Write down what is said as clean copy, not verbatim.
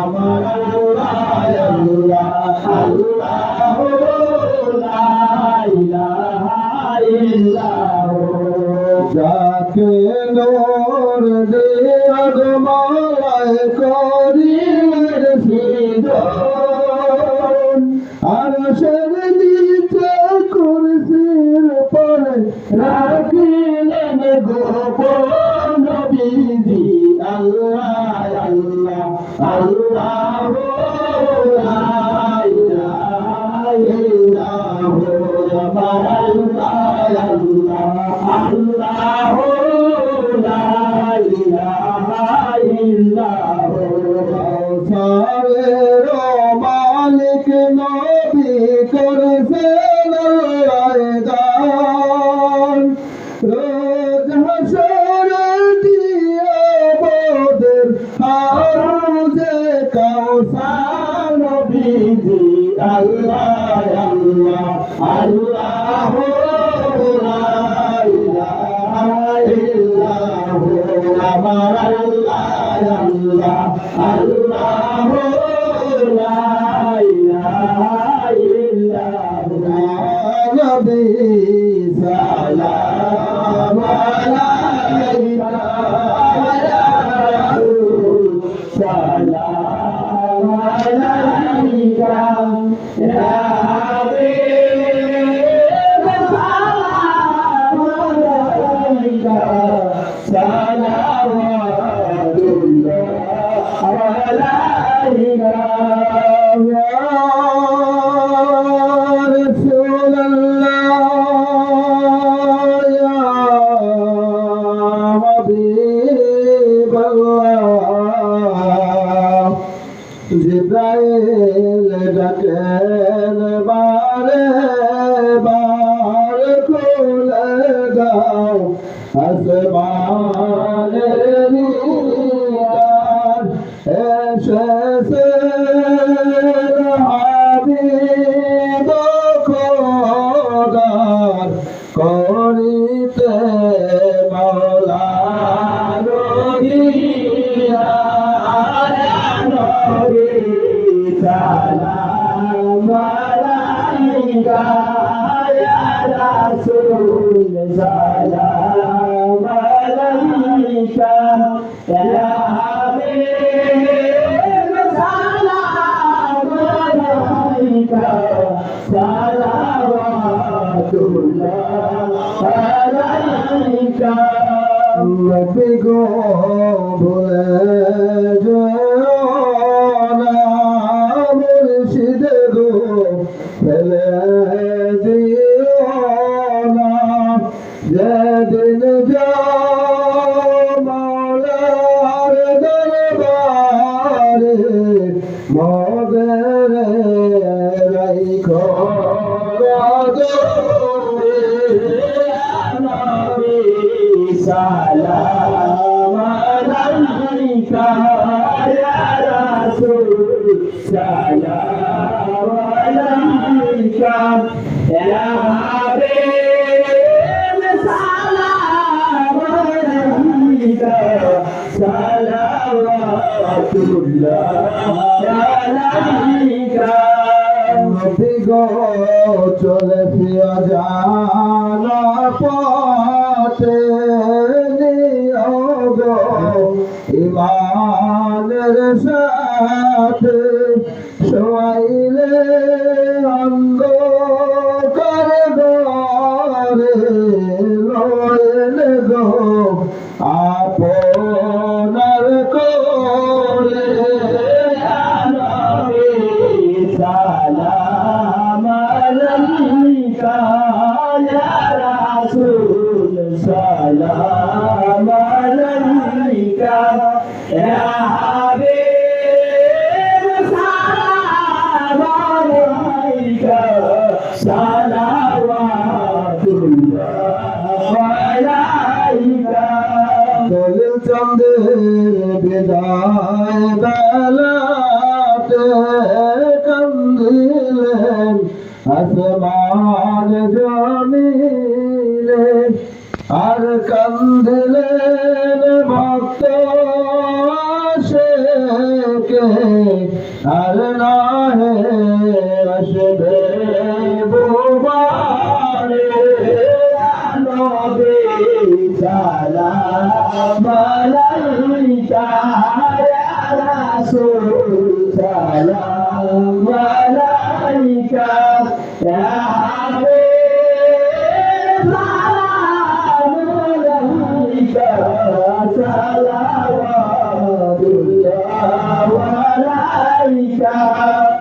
আমার আল্লাহ আল্লাহ আল্লাহ লা ইলাহা ইল্লাল্লাহ যাকে নূর দিয়া গমায় করিলেন সৃজন আরশের নিচে কুরসির পরে রাখিলেন গোপন নবীজি আল্লাহ আল্লাহ আল্লাহ লা ইলাহা ইল্লাল্লাহ আমার আল্লাহ আল্লাহ লা ইলাহা ইল্লাল্লাহ সারের মালিক নবী করছেন আয়দান রোজ হাসরের দিয়া বদের হাউজে কাউসার নবীজি আল্লাহ আল্লাহ আল্লাহ লা ইলাহা ইল্লাল্লাহ আমার আল্লাহ আল্লাহ আল্লাহ লা ইলাহা ইল্লাল্লাহ নবী সালাম আলাইকা ইয়া রাসূল সালাম আলাইকা ইয়া হাবিব সালাম আলাইকা সালাওয়াতুল্লাহ আলাইকা জিব্রাইল ডাকেন বারে বার খুলে দাও আসমানের নিদান এসেছে হাবিব খোদার করিতে মাওলার সালাম আলাইকা ইয়া রাসূল সালাম আলাইকা ইয়া হাবিব সালাম আলাইকা সালাওয়াতুল্লাহ আলাইকা নবী গো ভুলে ফেলে দিও না যেদিন যাও মাওলার দরবারে মোদের রাইখো নবী সালাম আলাইকা ইয়া রাসূল সালাম আলাইকা ইয়া হাবিব সালাম আলাইকা সালাওয়াতুল্লাহ আলাইকা নবী গো চলে ফিরে জানা পথে নিও গো ইমানের সাথে শোয়াইলে অন্ধকার ঘরে লইলে গো আপনার কোলে ইয়া নবী সালাম আলাইকা ইয়া রাসূল সালাম আলাইকা ইয়া হাবিব সালাম আলাইকা সালাওয়াতুল্লাহ আলাইকা দলিল চন্দ্রের বিদায় বেলাতে কান্দিলেন আসমান জমিনে আর কান্দিলেন ভক্ত থেকে আর না হে আসবে বুবারে নবী সালাম আলাইকা ইয়া রাসূল সালাম